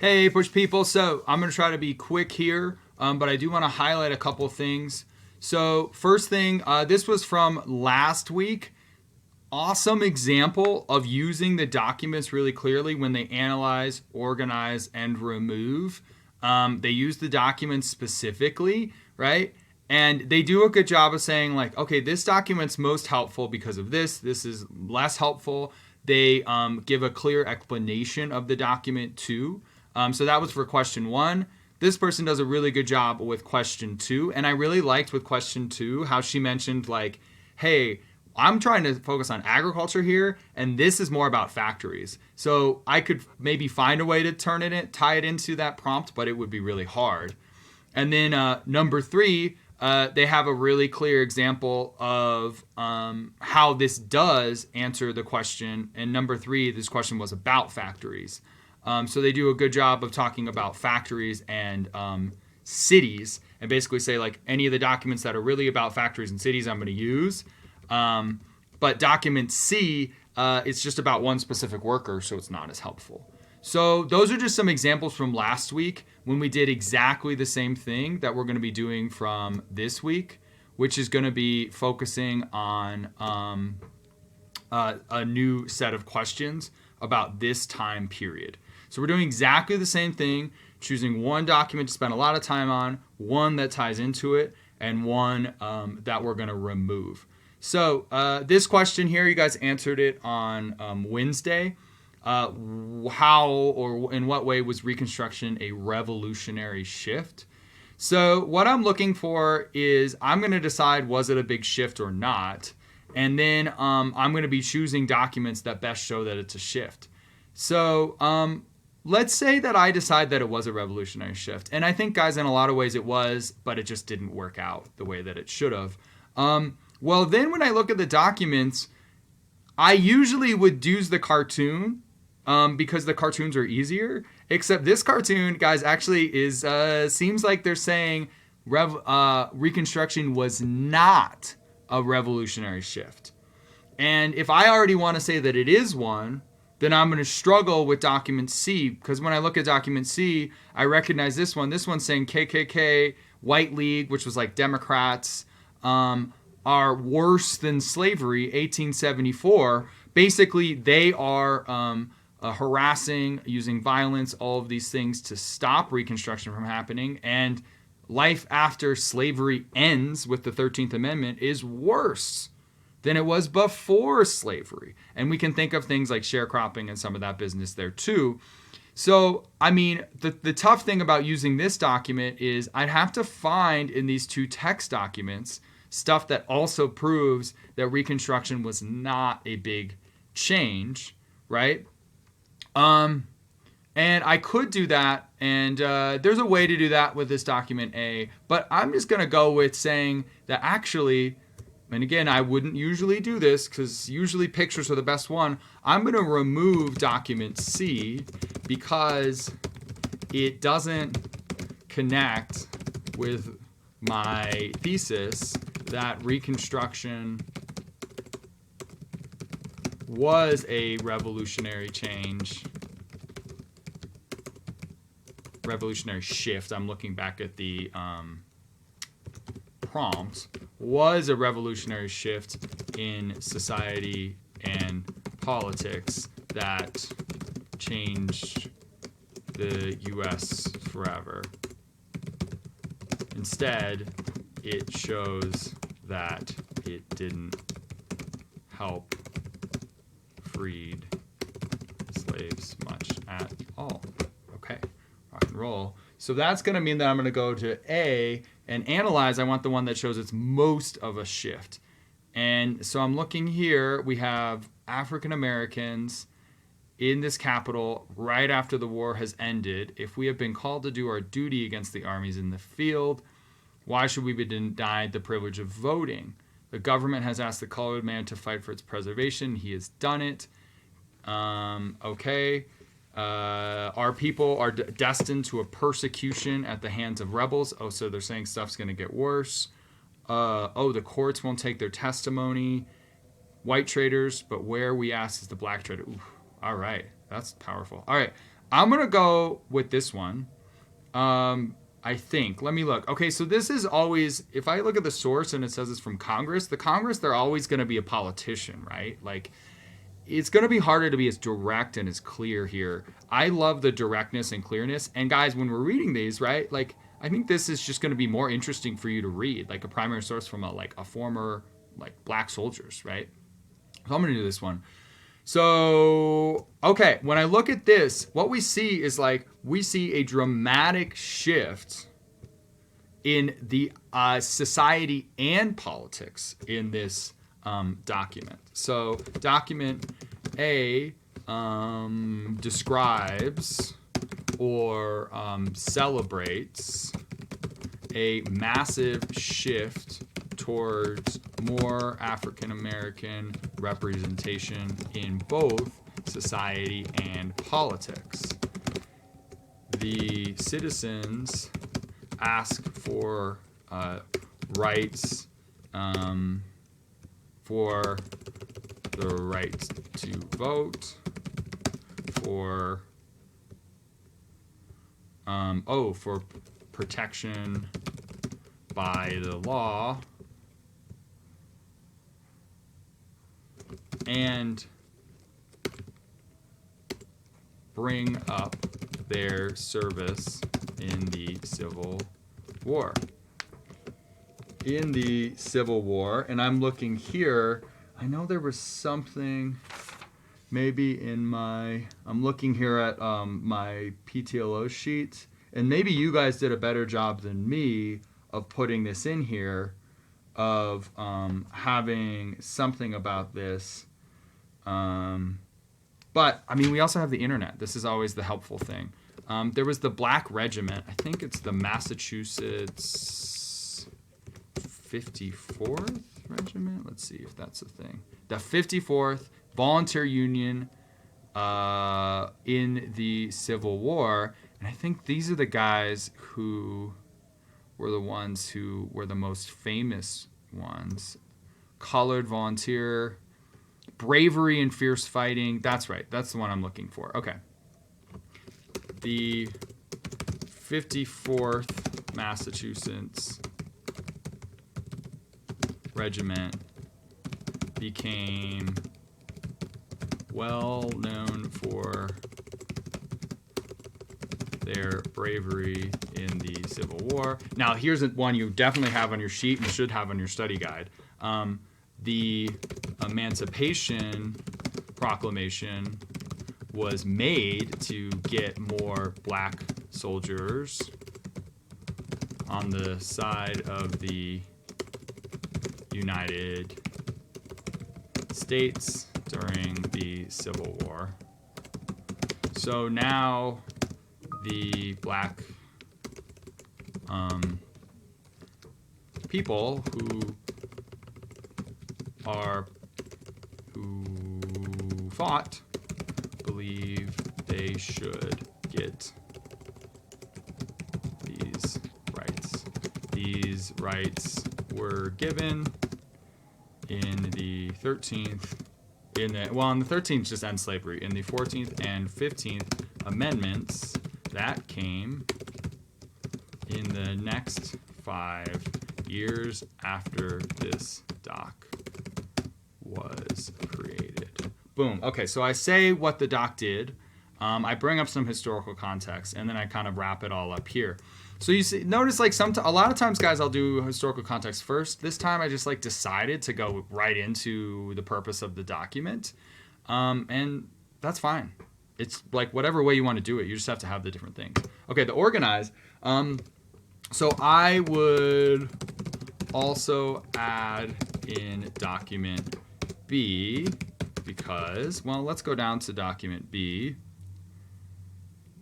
Hey, Push people. So I'm going to try to be quick here, but I do want to highlight a couple things. So first thing, this was from last week. Awesome example of using the documents really clearly when they analyze, organize, and remove. They use the documents specifically, right? And they do a good job of saying like, okay, this document's most helpful because of this. This is less helpful. They give a clear explanation of the document too. So that was for question 1. This person does a really good job with question 2. And I really liked with question 2 how she mentioned like, hey, I'm trying to focus on agriculture here, and this is more about factories. So I could maybe find a way to tie it into that prompt, but it would be really hard. And then number 3, they have a really clear example of how this does answer the question. And number 3, this question was about factories. So they do a good job of talking about factories and cities, and basically say like any of the documents that are really about factories and cities I'm going to use. But document C, it's just about one specific worker, so it's not as helpful. So those are just some examples from last week when we did exactly the same thing that we're going to be doing from this week, which is going to be focusing on a new set of questions about this time period. So we're doing exactly the same thing, choosing one document to spend a lot of time on, one that ties into it, and one that we're going to remove. So this question here, you guys answered it on Wednesday. How or in what way was Reconstruction a revolutionary shift? So what I'm looking for is I'm going to decide was it a big shift or not. And then I'm going to be choosing documents that best show that it's a shift. So let's say that I decide that it was a revolutionary shift. And I think, guys, in a lot of ways it was, but it just didn't work out the way that it should have. Well, then when I look at the documents, I usually would use the cartoon because the cartoons are easier. Except this cartoon, guys, actually is seems like they're saying Reconstruction was not a revolutionary shift. And if I already want to say that it is one, then I'm going to struggle with document C, because when I look at document C, I recognize this one. This one's saying KKK, White League, which was like Democrats, are worse than slavery, 1874. Basically, they are harassing, using violence, all of these things to stop Reconstruction from happening. And life after slavery ends with the 13th Amendment is worse than it was before slavery. And we can think of things like sharecropping and some of that business there too. So, I mean, the tough thing about using this document is I'd have to find in these two text documents stuff that also proves that Reconstruction was not a big change, right? And I could do that, and there's a way to do that with this document A, but I'm just going to go with saying that actually, and again, I wouldn't usually do this because usually pictures are the best one. I'm going to remove document C because it doesn't connect with my thesis that Reconstruction was a revolutionary change, revolutionary shift. I'm looking back at the prompt. Was a revolutionary shift in society and politics that changed the U.S. forever. Instead, it shows that it didn't help freed slaves much at all. Okay, rock and roll. So that's going to mean that I'm going to go to A and analyze. I want the one that shows it's most of a shift. And so I'm looking here. We have African Americans in this capital right after the war has ended. If we have been called to do our duty against the armies in the field, why should we be denied the privilege of voting? The government has asked the colored man to fight for its preservation. He has done it. Okay. Our people are destined to a persecution at the hands of rebels. Oh, so they're saying stuff's going to get worse. The courts won't take their testimony. White traders, but where we ask is the black trader. Ooh, all right. That's powerful. All right. I'm going to go with this one. I think. Let me look. Okay, so this is always, if I look at the source and it says it's from Congress, the Congress, they're always going to be a politician, right? Like, it's going to be harder to be as direct and as clear here. I love the directness and clearness. And guys, when we're reading these, right, like, I think this is just going to be more interesting for you to read, like a primary source from a former, like, black soldiers, right? So I'm going to do this one. So, okay, when I look at this, what we see is like, we see a dramatic shift in the society and politics in this document. So, document A describes or celebrates a massive shift towards more African American representation in both society and politics. The citizens ask for rights, for the right to vote, for for protection by the law, and bring up their service in the Civil War. In the Civil War, and I'm looking here, I know there was something maybe in my, I'm looking here at my PTLO sheet, and maybe you guys did a better job than me of putting this in here, of having something about this. But, I mean, we also have the internet. This is always the helpful thing. There was the Black Regiment. I think it's the Massachusetts 54th Regiment. Let's see if that's a thing. The 54th Volunteer Union in the Civil War. And I think these are the guys who were the ones who were the most famous ones. Colored volunteer, bravery and fierce fighting. That's right. That's the one I'm looking for. Okay. The 54th Massachusetts Regiment became well known for their bravery in the Civil War. Now, here's one you definitely have on your sheet and should have on your study guide. The Emancipation Proclamation was made to get more black soldiers on the side of the United States during the Civil War. So now the black people who fought believe they should get these rights. These rights were given in the 13th, in the 13th just ends slavery. In the 14th and 15th Amendments that came in the next 5 years after this doc was created. Boom. Okay, so I say what the doc did. I bring up some historical context, and then I kind of wrap it all up here. So you see, notice like a lot of times, guys, I'll do historical context first. This time I just like decided to go right into the purpose of the document, and that's fine. It's like whatever way you want to do it. You just have to have the different things. Okay, the organize. So I would also add in document B because, well, let's go down to document B.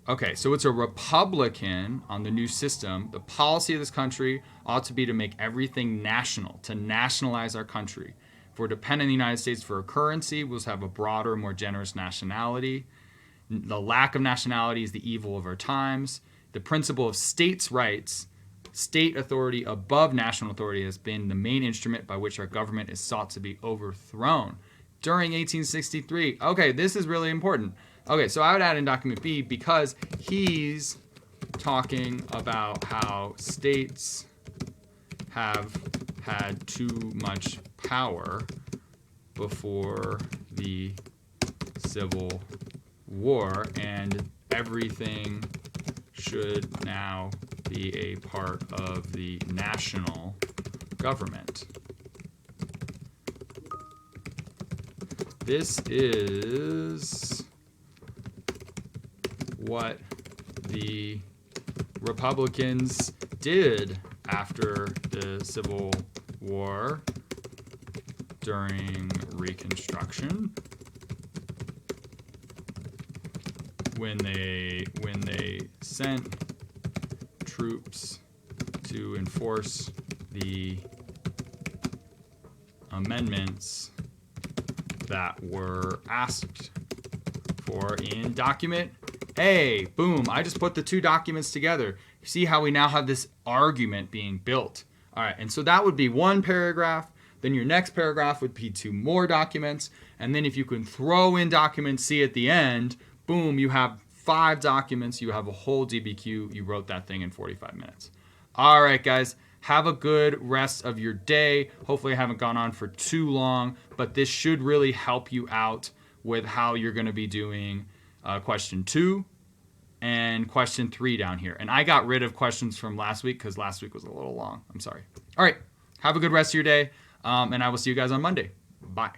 Okay, so it's a Republican on the new system. The policy of this country ought to be to make everything national, to nationalize our country. If we're dependent on the United States for a currency, we'll have a broader, more generous nationality. The lack of nationality is the evil of our times. The principle of states' rights, state authority above national authority, has been the main instrument by which our government is sought to be overthrown. During 1863, okay, this is really important. Okay, so I would add in document B because he's talking about how states have had too much power before the Civil War, and everything should now be a part of the national government. This is what the Republicans did after the Civil War during Reconstruction, when they sent troops to enforce the amendments that were asked for in document A. Boom, I just put the two documents together. See how we now have this argument being built. All right, and so that would be one paragraph. Then your next paragraph would be two more documents. And then if you can throw in document C at the end, boom, you have 5 documents. You have a whole DBQ. You wrote that thing in 45 minutes. All right, guys. Have a good rest of your day. Hopefully I haven't gone on for too long, but this should really help you out with how you're going to be doing question 2 and question 3 down here. And I got rid of questions from last week because last week was a little long. I'm sorry. All right. Have a good rest of your day, and I will see you guys on Monday. Bye.